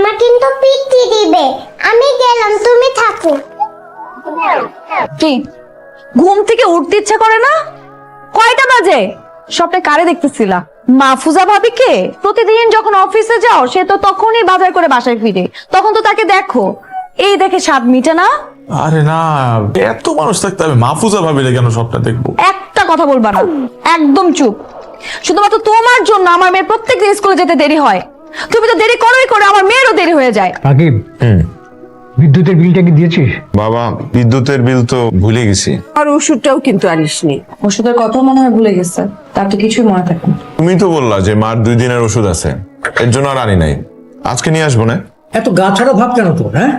মামা কিন্তু পিটি দিবে। আমি গেলাম, তুমি থাকো। কি ঘুম থেকে উঠতে ইচ্ছা করে না? কয়টা বাজে? সবটা কারে দেখতেছিলা? মাহফুজা ভাবি কে? প্রতিদিন যখন অফিসে যাও সে তো তখনই বাজার করে বাসায় ফিরে, তখন তো তাকে দেখো। এই দেখে স্বাদ মিটে না? আরে না, এত মানুষ থাকতে হবে মাহফুজা ভাবিলে কেন সবটা দেখবো? একটা কথা বলবা না, একদম চুপ। শুধুমাত্র তোমার জন্য আমার মেয়ের প্রত্যেকদিন স্কুলে যেতে দেরি হয়। তুমি তো দেরি করোই করে, আমার মেয়েরও দেরি হয়ে যায়। রাকিব, বিদ্যুতের বিলটা কি দিয়েছিস? বাবা, বিদ্যুতের বিল তো ভুলে গেছি। আর ওষুধটাও কিন্তু আনিসনি। ওষুধের কথা মনে হয় ভুলে গেছে, তার তো কিছুই মনে থাকে না। তুমি তো বললা যে মার 2 দিনের ওষুধ আছে, এর জন্য আর আনি নাই। আজকে নিয়ে আসবো না? এত গা ছাড়া ভাব কেন তোর? হ্যাঁ,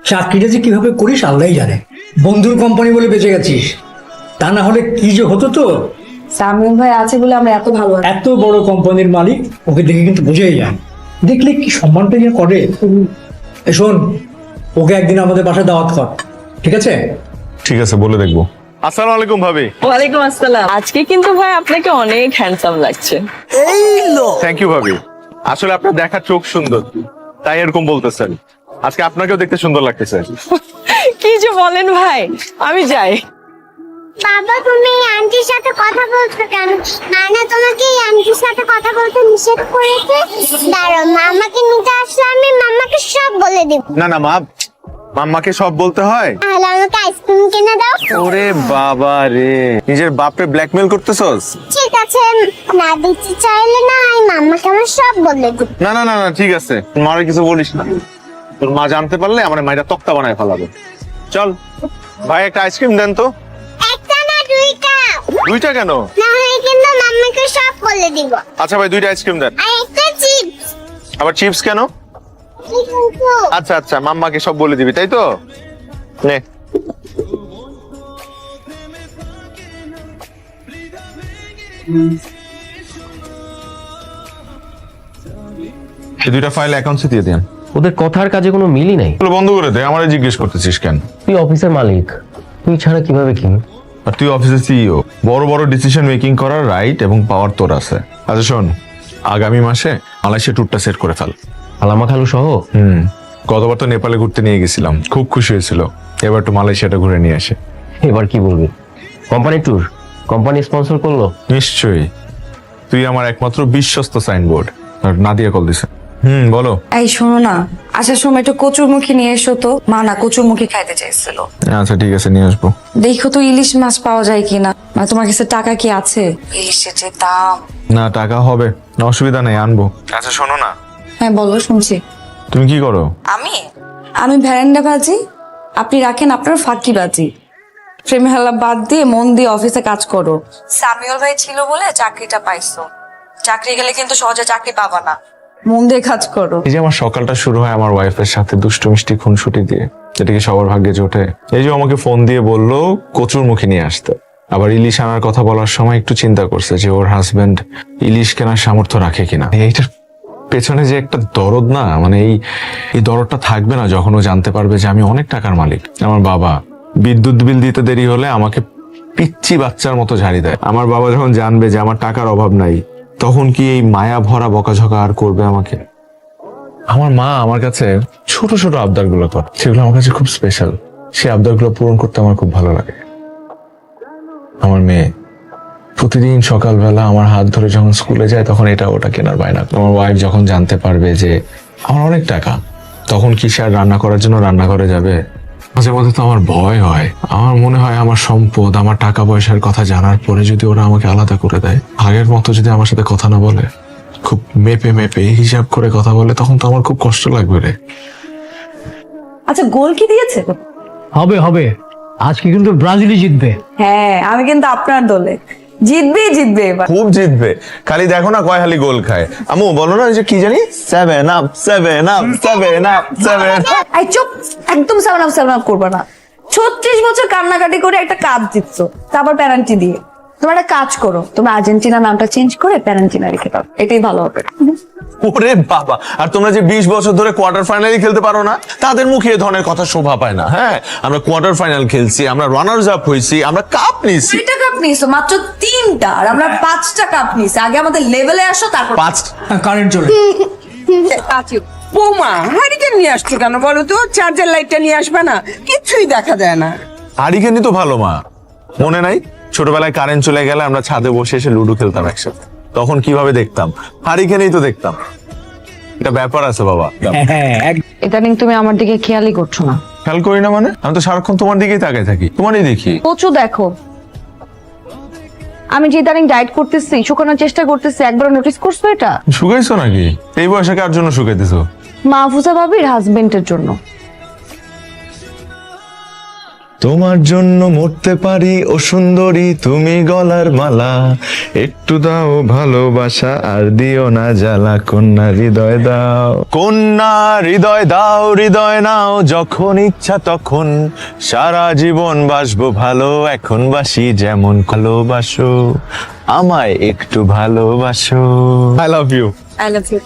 চাকরিটা যে কিভাবে করিস আল্লাহই জানে। বন্ধুর কোম্পানি বলে বেঁচে গেছিস, তা না হলে কি যে হতো তো। সামিউল ভাই আছে বলে আমরা এত ভালো আছি। এত বড় কোম্পানির মালিক, ওকে দেখে কিন্তু বুঝেই যায়। দেখলে কি সম্মানটা নিয়ে করে। এই শোন, ওকে একদিন আমাদের বাসায় দাওয়াত কর, ঠিক আছে? ঠিক আছে, বলে দেখবো। আসসালামু আলাইকুম ভাবি। ওয়ালাইকুম আসসালাম। আজকে কিন্তু ভাই আপনাকে অনেক হ্যান্ডসাম লাগছে। থ্যাংক ইউ ভাবি। আসলে আপনার দেখার চোখ সুন্দর, তাই এরকম বলতেছেন। আজকে আপনাকেও দেখতে সুন্দর লাগতেছে। কি যে বলেন ভাই, আমি যাই। বাবা, তুমি এই আন্টির সাথে কথা বলছো কেন? নানা তোমাকে এই আন্টির সাথে কথা বলতে নিষেধ করেছে। দাঁড়াও, মামাকে নিতে আসলে আমি মামাকে সব বলে দিব। না না মা, মাম্মাকে সব বলতে হয়? তাহলে আমাকে আইসক্রিম কিনে দাও। ওরে বাবা রে, নিজের বাপরে ব্ল্যাকমেল করতেছস? ঠিক আছে, না দিতে চাইলে না আমি মামাকে আমার সব বলে দিব। না না না না, ঠিক আছে, মারে কিছু বলিস না। তোর মা জানতে পারলে আমার মাইটা তক্তা বানায় ফেলাবে। চল ভাই, একটা আইসক্রিম দেন তো। একটা না, দুইটা। 2টা কেন? না হয় কিন্তু মামাকে সব বলে দিব। আচ্ছা ভাই, 2টা আইসক্রিম দেন। আর একটা চিপস। আবার চিপস কেন? আচ্ছা আচ্ছা, মাম্মাকে সব বলে দিবি তাই তো? নে। এই 2টা ফাইল অ্যাকাউন্টসে দিয়ে দেন। ওদের কথার কাজে কোনো মিলই নাই। এগুলো বন্ধ করে দে, আমারে জিজ্ঞেস করতেছিস কেন? তুই অফিসের মালিক, তুই ছাড়া কিভাবে কি? আর তুই অফিসের সিইও, বড় বড় ডিসিশন মেকিং করার রাইট এবং পাওয়ার তোর আছে। আচ্ছা শোন, আগামী মাসে মালয়েশিয়া ট্যুরটা সেট করে ফেল। আলামা খালু সহ? গতবার তো নেপালে ঘুরতে নিয়ে গেছিলাম, খুব খুশি হয়েছিল। এবার তো মালয়েশিয়াটা ঘুরে নিয়ে আসে। এবার কি বলবি? কোম্পানি ট্যুর, কোম্পানি স্পন্সর করলো? নিশ্চয়ই, তুই আমার একমাত্র বিশ্বস্ত সাইনবোর্ড। আর নাদিয়া কল দিছে। বলো। এই শোনো না, আসার সময় একটু কচুরমুখী নিয়ে এসো তো। মা না কচুরমুখী খাইতে চাইছিল। আচ্ছা ঠিক আছে, নিয়ে আসবো। দেখো তো ইলিশ মাছ পাওয়া যায় কিনা। মানে তোমার কাছে টাকা কি আছে? ইলিশের যে দাম। না, টাকা হবে না, অসুবিধা নেই, আনবো। আচ্ছা শোনো না, হ্যাঁ বলো, শুনছি। তুমি কি করো? আমি আমি ভ্যারান্ডা বাজি, আপনি রাখেন আপনার ফাঁকি বাজি। প্রেম হেলা বাদ দিয়ে মন দিয়ে অফিসে কাজ করো। সামিউল ভাই ছিল বলে চাকরিটা পাইছো। চাকরি গেলে কিন্তু সহজে চাকরি পাবা না, মন দিয়ে কাজ করো। এই যে আমার সকালটা শুরু হয় আমার ওয়াইফের সাথে দুষ্টু মিষ্টি খুনসুটি দিয়ে, যেটা কি সবার ভাগ্যে জোটে। এই যে আমাকে ফোন দিয়ে বললো কচুর মুখে নিয়ে আসতে, আবার ইলিশ আনার কথা বলার সময় একটু চিন্তা করছে যে ওর হাজবেন্ড ইলিশ কেনার সামর্থ্য রাখে কিনা। এইটার পেছনে যে একটা দরদ না, মানে এই দরদটা থাকবে না যখন ও জানতে পারবে যে আমি অনেক টাকার মালিক। আমার বাবা বিদ্যুৎ বিল দিতে দেরি হলে আমাকে পিচ্চি বাচ্চার মতো ঝাড়ি দেয়। আমার বাবা যখন জানবে যে আমার টাকার অভাব নাই, তখন কি এই মায়া ভরা বকাঝকা আর করবে আমাকে? আমার মা আমার কাছে ছোট ছোট আবদার গুলো করে, সেগুলো আমার কাছে খুব স্পেশাল। সেই আবদার গুলো পূরণ করতে আমার খুব ভালো লাগে। আমার মেয়ে প্রতিদিন সকালবেলা আমার হাত ধরে যখন স্কুলে যায়, তখন এটা ওটা কেনার বায়না। আমার ওয়াইফ যখন জানতে পারবে যে আমার অনেক টাকা, তখন কি সে আর রান্না করার জন্য রান্নাঘরে যাবে? মাঝে মধ্যে তো আমার ভয় হয়। আমার মনে হয় আমার সম্পদ, আমার টাকা পয়সার কথা জানার পরে যদি ওরা আমাকে আলাদা করে দেয়, আগের মতো যদি আমার সাথে কথা না বলে, খুব মেপে মেপে হিসাব করে কথা বলে, তখন তো আমার খুব কষ্ট লাগবে রে। আচ্ছা, গোল কি দিয়েছে? হবে হবে, আজকে কিন্তু ব্রাজিলই জিতবে। হ্যাঁ, আমি কিন্তু আপনার দলে। জিতবে এবার। খুব জিতবে, খালি দেখো না কয় হালি গোল খায়। আমু বলো না, যে কি জানি 7 আপ 7 আপ 7 আপ 7। এই চুপ, একদম সেভেন আপ করবে না। 36 বছর কান্নাকাটি করে একটা কাপ জিতছো, তারপর প্যারান্টি দিয়ে। তোমরা একটা কাজ করো, তোমরা আর্জেন্টিনা নামটা চেঞ্জ করে প্যারান্টিনা রেখে দাও, এটাই ভালো হবে। ওরে বাবা, আর তোমরা যে 20 বছর ধরে কোয়ার্টার ফাইনালই খেলতে পারো না, তাদের মুখে এ ধরনের কথা শোভা পায় না। হ্যাঁ, আমরা কোয়ার্টার ফাইনাল খেলছি, আমরা রানার্স আপ হয়েছি, আমরা কাপ নিয়েছি। 2টা কাপ নিয়েছো, মাত্র 3টা, আর আমরা 5টা কাপ নিয়েছি। আগে আমাদের লেভেলে আসো, তারপর 5 কারেন্ট চলে। বৌমা হারিকেন নিয়ে আসছো কেন বলো তো? চার্জার লাইটটা নিয়ে আসবে না, কিচ্ছুই দেখা যায় না। হারিকেনই তো ভালো মা, মনে নাই ছোটবেলায় কারেন্ট চলে গেলে আমরা ছাদে বসে এসে লুডো খেলতাম একসাথে, তখন কিভাবে দেখতাম? হারিকেনই তো দেখতাম। এটা ব্যাপার আছে বাবা। হ্যাঁ ইদানিং তুমি আমার দিকে খেয়ালই করছো না। খেয়াল করি না মানে? আমি তো সারাক্ষণ তোমার দিকেই তাকাই থাকি, তোমারই দেখি। প্রচুর দেখো, আমি যে ইদানিং ডায়েট করতেছি, শুকানোর চেষ্টা করতেছি, একবার নোটিস করছো এটা? শুকাইছো নাকি? এই বয়সে কার জন্য শুকাইতেছো? মাহফুজা ভাবির হাজবেন্ডের জন্য। তোমার জন্য মরতে পারি ও সুন্দরী, তুমি গলার মালা, একটু দাও ভালোবাসা আর দিও না জ্বালা, কন্যা হৃদয় দাও, কন্যা হৃদয় দাও, হৃদয় নাও যখন ইচ্ছা তখন, সারা জীবন বাসবো ভালো, এখন বাসি যেমন, ভালোবাসো আমায় একটু ভালোবাসো। I love you. I love you.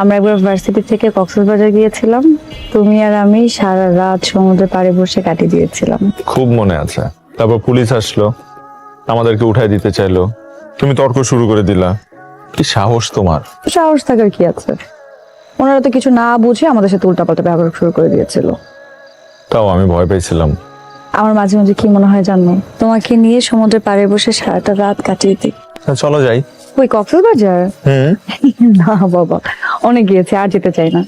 আমরা একবার ভার্সিটি থেকে কক্সবাজার গিয়েছিলাম, তুমি আর আমি সারা রাত সমুদ্রের পাড়ে বসে কাটিয়ে দিয়েছিলাম। খুব মনে আছে। তারপর পুলিশ আসলো, আমাদেরকে উঠাই দিতে চাইলো, তুমি তর্ক শুরু করে দিলা। কি সাহস তোমার! সাহস থাকার কি আছে, ওনারা তো কিছু না বুঝে আমাদের সাথে উল্টাপাল্টা ব্যবহার শুরু করে দিয়েছিল। তাও আমি ভয় পেয়েছিলাম। আমার মাঝে মাঝে কি মনে হয় জানো, তোমাকে নিয়ে সমুদ্রের পাড়ে বসে সারাটা রাত কাটিয়ে দিই। চলো যাই। ওই কক্সবাজার? না বাবা, অনেক গিয়েছে, আর যেতে চাই না।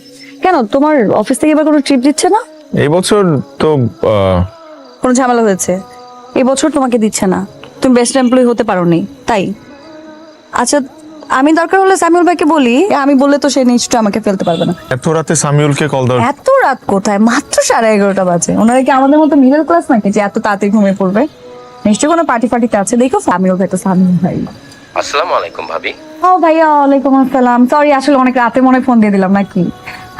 কেন, তোমার অফিস থেকে এবার কোনো ট্রিপ দিচ্ছে না? এই বছর তো কোনো ঝামেলা হয়েছে? এই বছর তোমাকে দিচ্ছে না, তুমি বেস্ট এমপ্লয়ি হতে পারোনি তাই? আচ্ছা, আমি দরকার হলে সামিউল ভাইকে বলি, আমি বললে তো সে নিশ্চয়ই আমাকে ফেলতে পারবে না। এত রাতে সামিউলকে কল দাও? এত রাত কোথায়, মাত্র 11:30 বাজে। ওনারা কি আমাদের মতো মিডল ক্লাস নাকি যে এত তাড়াতাড়ি ঘুমিয়ে পড়বে? নিশ্চয়ই কোনো পার্টি ফার্টিতে আছে। দেখো সামিউল ভাই তো সামিউল ভাই। আসসালামু আলাইকুম ভাবি। ও ভাইয়া, ওয়ালাইকুম আসসালাম। সরি, আসলে অনেক রাতে মনে ফোন দিয়ে দিলাম নাকি?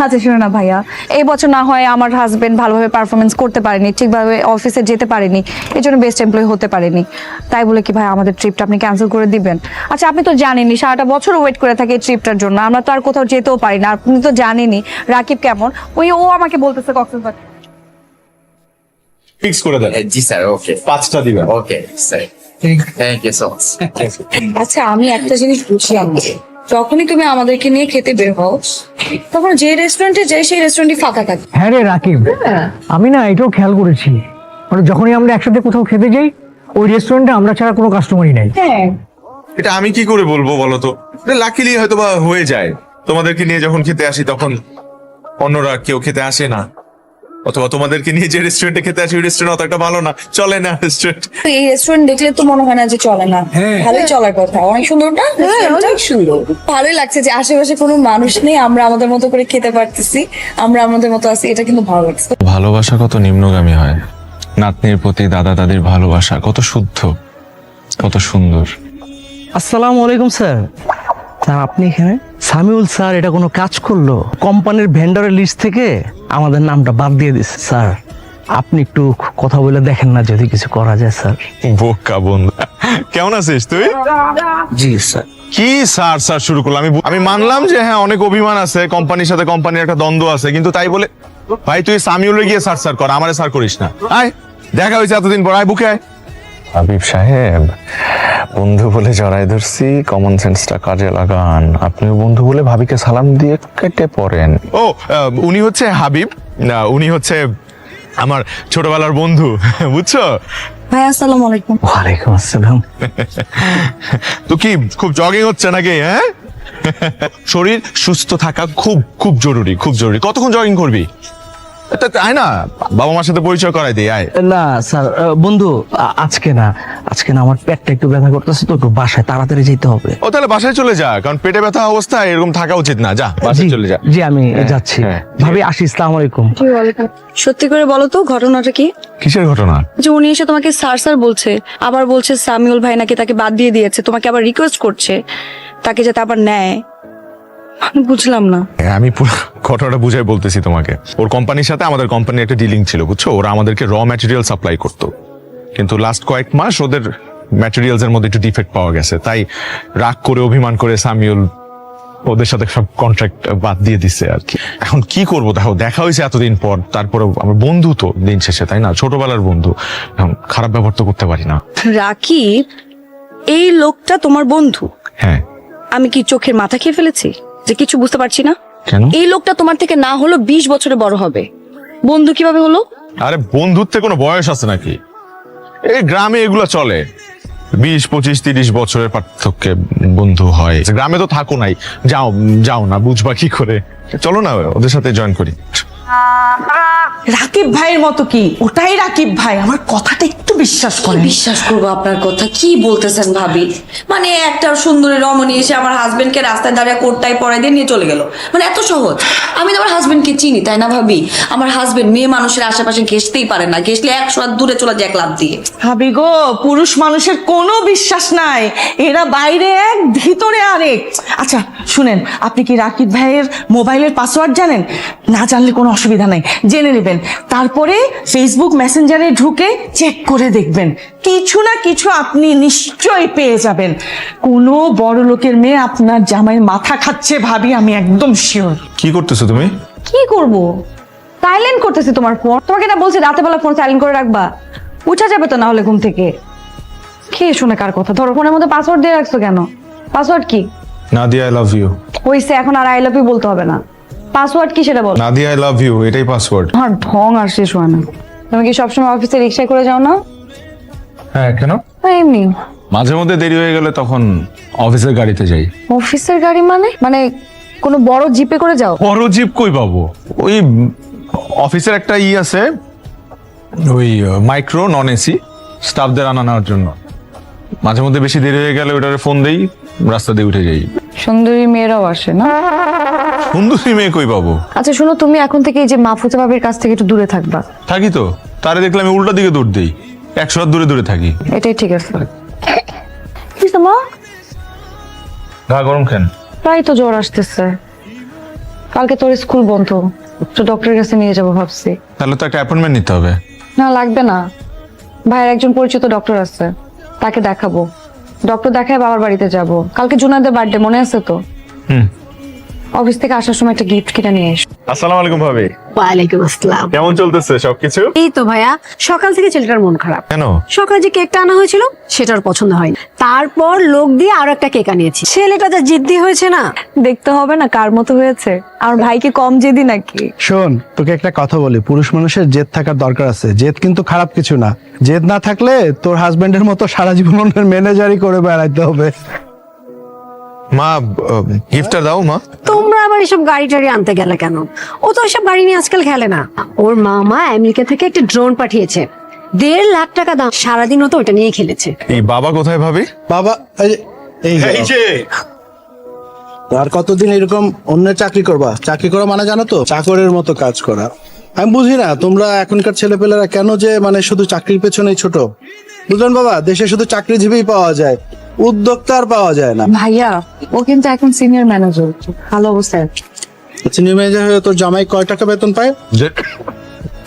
আচ্ছা শুনো না ভাইয়া, এই বছর না হয় আমার হাজবেন্ড ভালোভাবে পারফরমেন্স করতে পারেনি, ঠিকভাবে অফিসে যেতে পারেনি, এই জন্য বেস্ট এমপ্লয়ি হতে পারেনি। তাই বলে কি ভাই আমাদের ট্রিপটা আপনি ক্যান্সেল করে দিবেন? আচ্ছা, আপনি তো জানেনই সারাটা বছর ওয়েট করে থাকি এই ট্রিপটার জন্য, আমরা তো আর কোথাও যেতেও পারি না। আপনি তো জানেনই রাকিব কেমন, ও আমাকে বলতেছে কক্সবাজার ফিক্স করে দেন। জি স্যার, ওকে 5টা দিবেন। Okay sir, thank you so much. আচ্ছা, আমি একটা জিনিস বুঝলাম না, যখনই তুমি আমাদেরকে নিয়ে খেতে বের হও তখন যে রেস্টুরেন্টে যাই সেই রেস্টুরেন্টই ফাঁকা থাকে। হ্যাঁ রে রাকিব, আমি না এটাও খেয়াল করেছি, মানে যখনই আমরা একসাথে কোথাও খেতে যাই ওই রেস্টুরেন্টে আমরা ছাড়া কোনো কাস্টমারই নাই। হ্যাঁ, এটা আমি কি করে বলবো বলো তো? লাকিলি হয়তো বা হয়ে যায়, তোমাদেরকে নিয়ে যখন খেতে আসি তখন অন্যরা কেউ খেতে আসে না, অথবা তোমাদেরকে নিয়ে যে রেস্টুরেন্টে খেতে আসি ওই রেস্টুরেন্ট অত একটা ভালো না, চলে না রেস্টুরেন্ট। এই রেস্টুরেন্ট দেখলে তো মনে হয় না যে চলে না, ভালোই চলার কথা। অনেক সুন্দর না? অনেক সুন্দর, ভালোই লাগছে যে আশেপাশে কোনো মানুষ নেই, আমরা আমাদের মতো করে খেতে পারতেছি, আমরা আমাদের মতো আছি, এটা কিন্তু ভালো লাগছে। ভালোবাসা কত নিম্নগামী হয়, নাতনির প্রতি দাদা দাদির ভালোবাসা কত শুদ্ধ, কত সুন্দর। আসসালামু আলাইকুম স্যার। স্যার আপনি এখানে? সামিউল স্যার এটা কোনো কাজ করলো? কোম্পানির ভেন্ডারের লিস্ট থেকে আমাদের নামটা বাদ দিয়ে দিচ্ছে। স্যার আপনি একটু কথা বলে দেখেন না যদি কিছু করা যায় স্যার। বোকা বন্ধু, কেমন আছিস তুই? জি স্যার। কি স্যার স্যার শুরু করলাম? আমি মানলাম যে হ্যাঁ অনেক অভিমান আছে, কোম্পানির সাথে কোম্পানির একটা দ্বন্দ্ব আছে, কিন্তু তাই বলে ভাই তুই সামিউলে গিয়ে স্যার স্যার কর, আমারে স্যার করিস না। আয়, দেখা হয়েছে এতদিন পর, আয় বুকে আয়। হাবিব সাহেব, বন্ধু বলে জড়াই ধরছি, কমন সেন্সটা কাজে লাগান। আপনিও বন্ধু বলে ভাবিকে সালাম দিয়ে কেটে পড়েন। ও উনি হচ্ছে হাবিব, না উনি হচ্ছে আমার ছোটবেলার বন্ধু, বুঝছো? ভাই আসসালামু আলাইকুম। ওয়ালাইকুম আসসালাম। তো কি খুব জগিং হচ্ছে নাকি? হ্যাঁ, শরীর সুস্থ থাকা খুব খুব জরুরি, খুব জরুরি। কতক্ষণ জগিং করবি? আয় না, বাবা মার সাথে পরিচয় করাই দিই, আয়। না স্যার, বন্ধু আজকে না আমার পেটটা একটু ব্যথা করতেছে তো, একটু বাসায় তাড়াতাড়ি যেতে হবে। ও তাহলে বাসায় চলে যা, কারণ পেটে ব্যথা অবস্থায় এরকম থাকা উচিত না। যা বাসায় চলে যা। জি আমি হ্যাঁ, যাচ্ছি। হ্যাঁ। ভাবি আসি, আসসালামু আলাইকুম। সত্যি করে বলো তো ঘটনাটা কি? কিসের ঘটনা? যে উনি এসে তোমাকে স্যার স্যার বলছে, আবার বলছে সামিউল ভাই নাকি তাকে বাদ দিয়ে দিয়েছে, তোমাকে আবার রিকোয়েস্ট করছে তাকে যাতে আবার নেয়। আমি বুঝলাম না। আমি পুরো ঘটনাটা বুঝাই বলতেছি তোমাকে। ওর কোম্পানির সাথে আমাদের কোম্পানির একটা ডিলিং ছিল, বুঝছো? ওরা আমাদেরকে র ম্যাটেরিয়াল সাপ্লাই করতো, কিন্তু লাস্ট কয়েক মাস ওদের ম্যাটেরিয়ালস এর মধ্যে একটু ডিফেক্ট পাওয়া গেছে, তাই রাগ করে অভিমান করে সামিউল ওদের সাথে সব কন্ট্রাক্ট বাদ দিয়ে দিচ্ছে আর কি। এখন কি করবো, দেখো দেখা হয়েছে এতদিন পর, তারপরে আমার বন্ধু তো দিন শেষে, তাই না? ছোটবেলার বন্ধু, এখন খারাপ ব্যবহার তো করতে পারি না। রাকিব, এই লোকটা তোমার বন্ধু? হ্যাঁ। আমি কি চোখের মাথা খেয়ে ফেলেছি? যে কিছু বুঝতে পারছি না? কেন? এই লোকটা তোমার থেকে না হলো 20 বছরে বড় হবে, বন্ধু কিভাবে হলো? আরে বন্ধুত্বে কোনো বয়স আছে নাকি? এই গ্রামে এগুলো চলে, 20, 25, 30 বছরের পার্থক্যে বন্ধু হয়। গ্রামে তো থাকো নাই, যাও যাও না, বুঝবা কি করে? চলো না ওদের সাথে জয়েন করি। রাকিব ভাইয়ের মতো কি? ওটাই রাকিব ভাই, আমার কথাটা একটু বিশ্বাস করে। বিশ্বাস করবো আপনার কথা? কি বলতেছেন ভাবি? মানে একটা সুন্দরী রমণী এসে আমার হাজবেন্ডকে রাস্তায় দাঁড়িয়ে কোটটাই পরাই দিয়ে নিয়ে চলে গেল, মানে এত সহজ? আমি তো আমার হাজবেন্ডকে চিনি, তাই না ভাবি? আমার হাজবেন্ড মেয়ে মানুষের আশেপাশে ঘেসতেই পারে না, ঘেসলে 100 হাত দূরে চলে যায় এক লাফ দিয়ে। ভাবি গো, পুরুষ মানুষের কোনো বিশ্বাস নাই, এরা বাইরে এক ভিতরে আরেক। আচ্ছা শুনেন, আপনি কি রাকিব ভাইয়ের মোবাইলের পাসওয়ার্ড জানেন? না জানলে কোনো অসুবিধা নাই, জেনে নেবেন। তারপরে ফেসবুক মেসেঞ্জারে ঢুকে চেক করে দেখবেন, কিছু না কিছু আপনি নিশ্চয়ই পেয়ে যাবেন। কোনো বড় লোকের মেয়ে আপনার জামাইয়ের মাথা খাচ্ছে ভাবি, আমি একদম শিওর। কি করতেছো তুমি? কি করব? সাইলেন্ট করতেছি তোমার ফোন। তোমাকে না বলছি রাতে বেলা ফোন সাইলেন্ট করে রাখবা, উঠা যাবে তো না হলে ঘুম থেকে। কে শুনে কার কথা? ধরো ফোনের মধ্যে পাসওয়ার্ড দিয়ে রাখছো কেন? পাসওয়ার্ড কি? Nadia I love you. হইছে, এখন আর আই লাভ ইউ বলতে হবে না। পাসওয়ার্ড কি সেটা বল। নাদিয়া আই লাভ ইউ, এটাই পাসওয়ার্ড। আমার ঢং আর শেষ হয় না। তুমি কি সবসময় অফিসে রিক্সায় করে যাও না? হ্যাঁ, কেন? এমনি মাঝে মধ্যে দেরি হয়ে গেলে তখন অফিসের গাড়িতে যাই। অফিসের গাড়ি মানে? মানে কোনো বড় জিপে করে যাও? বড় জিপ কই পাবো? ওই অফিসের একটা আছে, ওই মাইক্রো নন এসি, স্টাফদের আনা নেওয়ার জন্য। মাঝে মধ্যে বেশি দেরি হয়ে গেলে ওটারে ফোন দেই, রাস্তা দিয়ে উঠে যাই। সুন্দরী মেয়েরাও আসে না? সুন্দরী মেয়ে কই পাবো? আচ্ছা শোনো, তুমি এখন থেকে এই যে মাহফুজা ভাবির কাছ থেকে একটু দূরে থাকবা। থাকি তো, তারে দেখলে আমি উল্টা দিকে দৌড় দিই, 100 হাত দূরে দূরে থাকি। এটাই ঠিক আছে। কি মা? গা গরম কেন? প্রায় তো জ্বর আসতেছে। কালকে তোর স্কুল বন্ধ, তো ডক্টরের কাছে নিয়ে যাবো ভাবছি। তাহলে তো একটা অ্যাপয়েন্টমেন্ট নিতে হবে। না লাগবে না, ভাইয়ের একজন পরিচিত ডক্টর আছে, তাকে দেখাবো। ডক্টর দেখায় বাবার বাড়িতে যাব। কালকে জুনাদের বার্থডে, মনে আছে তো? হুম। অফিস থেকে আসার সময় একটা গিফট কিনে নিয়ে এসো। আসসালামু আলাইকুম ভাবি। ওয়ালাইকুম আসসালাম। কেমন চলতেছে সবকিছু? এই তো ভাইয়া, সকাল থেকে ছেলেটার মন খারাপ। কেন? সকালে যে কেকটা আনা হয়েছিল সেটার পছন্দ হয়নি, তারপর লোক দিয়ে আরো একটা কেক আনিয়েছি। ছেলেটা যা জিদ্দি হয়েছে না। দেখতে হবে না কার মতো হয়েছে। আর ভাই কি কম জেদি নাকি? শোন, তোকে একটা কথা বলি, পুরুষ মানুষের জেদ থাকার দরকার আছে। জেদ কিন্তু খারাপ কিছু না। জেদ না থাকলে তোর হাজবেন্ডের মতো সারা জীবন ম্যানেজারই করে বেড়াইতে হবে। মা, গিফটটা দাও মা। তোমরা আবার এসব গাড়ি টাড়ি আনতে গেলে কেন? ও তো এসব গাড়ি নিয়ে আজকাল খেলে না। ওর মামা আমেরিকা থেকে একটা ড্রোন পাঠিয়েছে, 1.5 লাখ টাকা দাম। সারাদিন ও তো ওটা নিয়ে খেলেছে। এই বাবা কোথায় ভাবি? বাবা এই যে আর কতদিন এরকম অন্যের চাকরি করবা? চাকরি করা মানে জানো তো, চাকরের মতো কাজ করা। আমি বুঝি না তোমরা এখনকার ছেলেপেলেরা কেন যে মানে শুধু চাকরির পেছনেই ছোট। বুঝলেন বাবা, দেশে শুধু চাকরিজীবী পাওয়া যায়, উদ্যোক্তা আর পাওয়া যায় না। ভাইয়া ও কিন্তু এখন সিনিয়র ম্যানেজার, ভালো অবস্থায়। সিনিয়র ম্যানেজার হয়ে তোর জামাই কয় টাকা বেতন পায়?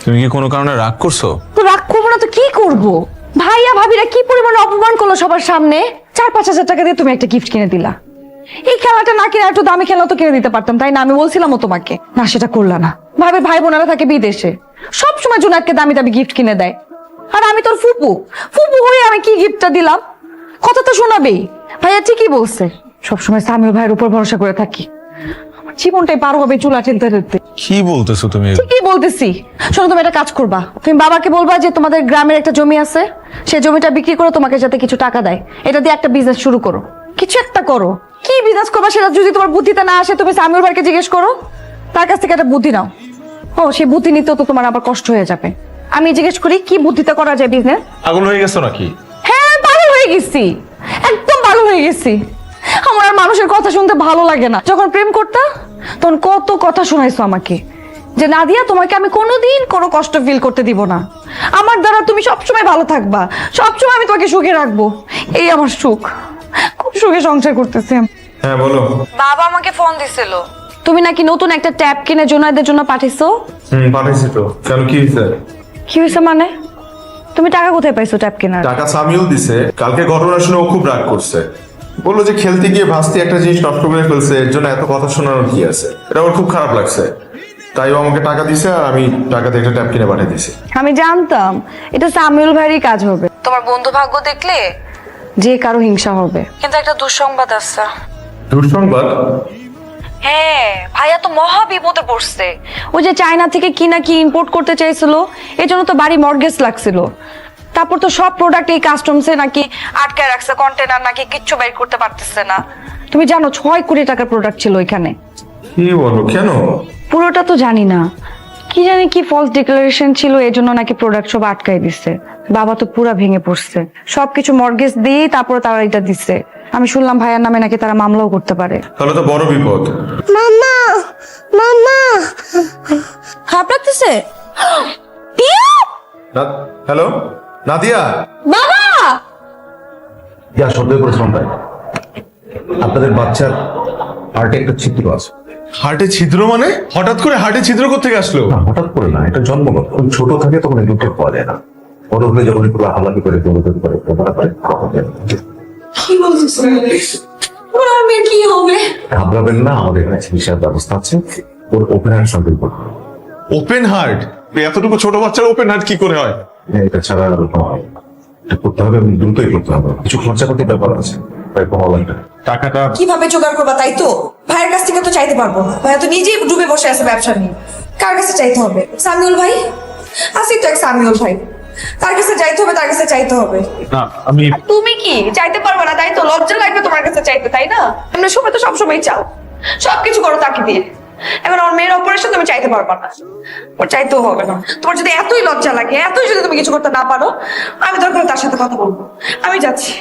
তুমি কি কোনো কারণে রাগ করছো? তো রাগ করবো না তো কি করবো? ভাইয়া ভাবিরা কি পরিমাণে অপমান করলো সবার সামনে। 4-5 হাজার টাকা দিয়ে তুমি একটা গিফট কিনে দিলা। এই খেলাটা না কিনে একটু দামি খেলা তো কিনে দিতে পারতাম, তাই না? আমি বলছিলামও তোমাকে, না সেটা করলা না। ভাবে ভাই বোনেরা থাকে বিদেশে, সবসময় জুনাদকে দামি দামি গিফট কিনে দেয়। আর আমি তোর ফুপু, ফুপু হয়ে আমি কি গিফটটা দিলাম? কথা তো শোনাবেই। ভাইয়া ঠিকই বলছে, সবসময় সামিউল ভাইয়ের উপর ভরসা করে থাকি। আমার জীবনটাই পার হবে চুলা ঠেলতে ঠেলতে। কি বলতেছো তুমি? ঠিকই বলতেছি। শোনো, তুমি একটা কাজ করবা, তুমি বাবাকে বলবা যে তোমাদের গ্রামের একটা জমি আছে, সেই জমিটা বিক্রি করে তোমাকে যাতে কিছু টাকা দেয়, এটা দিয়ে একটা বিজনেস শুরু করো। কিছু একটা করো। কি বিজনেস করবা সেটা যদি তোমার বুদ্ধিতে না আসে, তুমি সামিউল ভাইকে জিজ্ঞেস করো, তার কাছ থেকে একটা বুদ্ধি নাও। ও সেই বুদ্ধি নিতেও তো তোমার আবার কষ্ট হয়ে যাবে। আমি জিজ্ঞেস করি কি বুদ্ধিতে করা যায় বিজনেস? পাগল হয়ে গেছো নাকি? হ্যাঁ পাগল হয়ে গেছি, একদম পাগল হয়ে গেছি। আমার আর মানুষের কথা শুনতে ভালো লাগে না। যখন প্রেম করতা তখন কত কথা শোনাইছো আমাকে, যে নাদিয়া তোমাকে আমি কোনোদিন কোনো কষ্ট ফিল করতে দিব না, আমার দ্বারা তুমি সবসময় ভালো থাকবা, সবসময় আমি তোমাকে সুখে রাখবো। এই আমার সুখ, খুব সুখে সংসার করতেছি আমি। হ্যাঁ বলো। বাবা আমাকে ফোন দিছিল, তুমি নাকি নতুন একটা ট্যাব কিনে জোনাইদের জন্য পাঠিয়েছো। পাঠাইছি তো। কেন, কি হয়েছে? কি হয়েছে মানে? তুমি টাকা কোথায় পাইছো ট্যাব কেনার? টাকা সামিউল দিছে। কালকে ঘটনা শুনে ও খুব রাগ করছে, বললো যে খেলতে গিয়ে ভাস্তি একটা জিনিস নষ্ট করে ফেলছে, এর জন্য এত কথা শোনানোর কি আছে। এটা ওর খুব খারাপ লাগছে, তাই ও আমাকে টাকা দিছে আর আমি টাকাতে একটা ট্যাব কিনে পাঠিয়ে দিছি। আমি জানতাম এটা সামিউল ভাইয়েরই কাজ হবে। তোমার বন্ধু ভাগ্য দেখলে যে কারো হিংসা হবে, কিন্তু একটা দুঃসংবাদ আছে। দুঃসংবাদ? হ্যাঁ, ভাইয়া তো মহা বিপদে পড়ছে। ওই যে চায়না থেকে কি না কি ইম্পোর্ট করতে চাইছিল, এই জন্য তো বাড়ি মর্গেজ লাগছিল। তারপর তো সব প্রোডাক্ট এই কাস্টমসে নাকি আটকায় রাখছে, কন্টেনার নাকি কিচ্ছু বের করতে পারতেছে না। তুমি জানো 6 কোটি টাকার প্রোডাক্ট ছিল ওইখানে। কি বলো, কেন? পুরোটা তো জানি না, কি জানি কি ফলস ডিক্লারেশন ছিল, এজন্য নাকি প্রোডাক্ট সব আটকায় দিচ্ছে। বাবা তো পুরা ভেঙে পড়ছে, সবকিছু মর্গেজ দিয়ে তারপরে তারা এটা দিচ্ছে। আমি শুনলাম ভাইয়ার নামে নাকি তারা মামলাও করতে পারে। তাহলে তো বড় বিপদ। মামা মামা খারাপ লাগতেছে? হ্যালো নাদিয়া। বাবা যা সন্দেহ করেছিলাম তাই, আপনাদের বাচ্চার হার্টে একটা ছিদ্র আছে। হার্টে ছিদ্র মানে? হঠাৎ করে হার্টে ছিদ্র কোত্থেকে আসলো? না, হঠাৎ করে না, এটা জন্মগত। যখন ছোট থাকে তখন এগুলো টের পাওয়া যায় না, বড় হলে যখন একটু হালাকি করে দৌড়াদৌড়ি করে ওরা করে তখন টের পাওয়া যায়। কি বলছিস? ওর আর মেয়ের কি হবে? ঘাবড়াবেন না, আমাদের এখানে চিকিৎসার ব্যবস্থা আছে। ওর ওপেন হার্ট সার্জারি করতে হবে। Open heart? এতটুকু ছোট বাচ্চার ওপেন হার্ট কি করে হয়? এটা ছাড়া আর উপায় হয় না। এটা করতে হবে এবং দ্রুতই করতে হবে। কিছু খরচা করতে ব্যাপার আছে, প্রায় 15 লাখ টাকা। টাকাটা কিভাবে জোগাড় করবা? তাই তো ভাইয়ের কাছ থেকে তো চাইতে পারবো না, ভাইয়া তো নিজেই ডুবে বসে আছে ব্যবসা নিয়ে। কার কাছে চাইতে হবে? সামিউল ভাই আসি তো, এক সামিউল ভাই, তার কাছে চাইতে হবে, তার কাছে চাইতে হবে। না, আমি তুমি কি চাইতে পারবে না? তাই তো লজ্জা লাগবে তোমার কাছে চাইতে, তাই না? এমনি সময় তো সবসময় চাও, সবকিছু করো তাকে দিয়ে। এখন আমার মেয়ের অপারেশন তুমি চাইতে পারবা না, ওর চাইতেও হবে না। তোমার যদি এতই লজ্জা লাগে, এতই যদি তুমি কিছু করতে না পারো, আমি দরকার হলে তার সাথে কথা বলবো। আমি যাচ্ছি।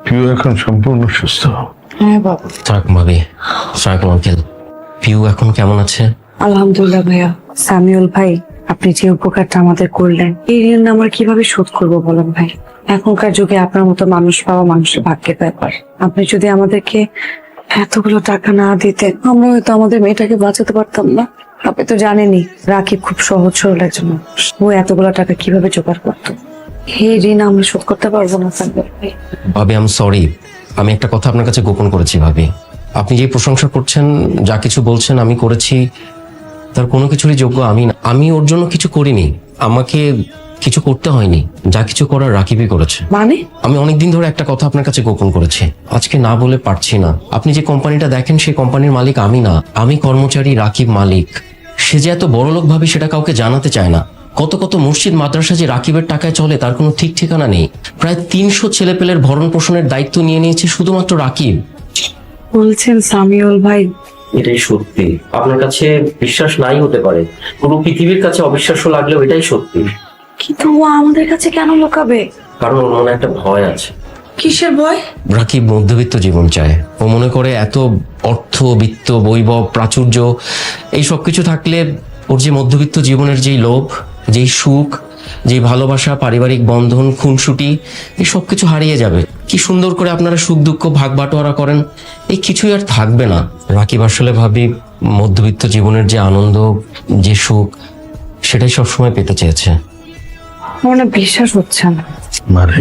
পিউ এখন সম্পূর্ণ সুস্থ। হ্যাঁ বাবা। সালাম ভাবি, সালাম আঙ্কেল। পিউ এখন কেমন আছে? আলহামদুলিল্লাহ ভাইয়া। সামিউল ভাই, আপনি যে উপকারটা আমাদের করলেন, এই ঋণ আমরা কিভাবে শোধ করবো বলেন ভাই? এখনকার যুগে আপনার মতো মানুষ পাওয়া মানুষের ভাগ্যের ব্যাপার। আপনি যদি আমাদেরকে এতগুলো টাকা না দিতেন, আমরা হয়তো আমাদের মেয়েটাকে বাঁচাতে পারতাম না। আপনি তো জানেনই রাকিব খুব সহজ সরল একজন মানুষ। ও এতগুলো টাকা কিভাবে জোগাড় করতো? এই ঋণ আমরা শোধ করতে পারবো না সামিউল ভাই। ভাবি আই এম সরি, আমি একটা কথা আপনার কাছে গোপন করেছি ভাবি। আপনি যে প্রশংসা করছেন, যা কিছু বলছেন আমি করেছি, তার কোনো কিছুরই যোগ্য আমি না। আমি ওর জন্য কিছু করিনি, আমাকে কিছু করতে হয়নি। যা কিছু করার রাকিবই করেছে। মানে? আমি অনেকদিন ধরে একটা কথা আপনার কাছে গোপন করেছি, আজকে না বলে পারছি না। আপনি যে কোম্পানিটা দেখেন, সেই কোম্পানির মালিক আমি না, আমি কর্মচারী, রাকিব মালিক। সে যে এত বড়লোক ভাবি সেটা কাউকে জানাতে চায় না। কত কত মসজিদ মাদ্রাসা যে রাকিবের টাকায় চলে তার কোনো ঠিক ঠিকানা নেই। প্রায় 300 ছেলেপেলের ভরণ পোষণের দায়িত্ব নিয়ে নিয়েছে শুধুমাত্র রাকিব। বলছেন সামিউল ভাই? এটাই সত্যি। আপনার কাছে বিশ্বাস নাই হতে পারে, পুরো পৃথিবীর কাছে অবিশ্বাস্য লাগলেও এটাই সত্যি। কিন্তু ও আমাদের কাছে কেন লুকাবে? কারণ ওর মনে একটা ভয় আছে। কিসের ভয়? রাকিব মধ্যবিত্ত জীবন চায়। ও মনে করে এত অর্থ, বিত্ত, বৈভব, প্রাচুর্য এই সব কিছু থাকলে ওর যে মধ্যবিত্ত জীবনের যেই লোভ, যেই সুখ, যেই ভালোবাসা, পারিবারিক বন্ধন, খুনসুটি, এই সব কিছু হারিয়ে যাবে। কি সুন্দর করে আপনারা সুখ দুঃখ ভাগ বাটোয়ারা করেন, এই কিছুই আর থাকবে না। রাকিব আসলে ভাবি মধ্যবিত্ত জীবনের যে আনন্দ, যে সুখ, সেটাই সবসময় পেতে চেয়েছে। আমার না বিশ্বাস হচ্ছে না। মানে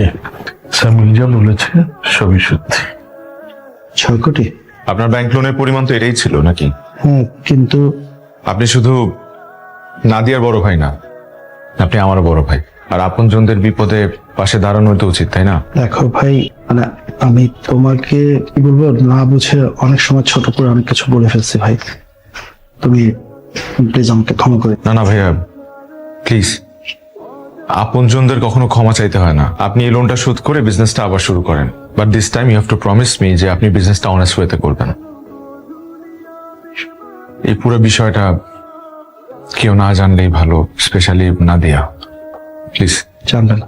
সামিল যা বলেছে সবই সত্যি। 6 কোটি? আপনার ব্যাংক লোনের পরিমাণ তো এটাই ছিল নাকি? কিন্তু আপনি শুধু নাদিয়ার বড় ভাই না, আপনি আমারও বড় ভাই। আর আপনজনদের বিপদে পাশে দাঁড়ানো তো উচিত, তাই না? দেখো ভাই, মানে আমি তোমাকে কি বলবো, না বুঝে অনেক সময় ছোট করে অনেক কিছু বলে ফেলছি ভাই। তুমি প্লিজ আমাকে ক্ষমা করে না না ভাইয়া, প্লিজ। আপনজনদের কখনো ক্ষমা চাইতে হয় না। আপনি এই লোনটা শোধ করে বিজনেসটা আবার শুরু করেন, but this time you have to promise me যে আপনি বিজনেসটা অনেস্ট ওয়েতে করবেন। এই পুরো বিষয়টা কেউ না জানলেই ভালো, স্পেশালি নাদিয়া। প্লিজ। জানবে না।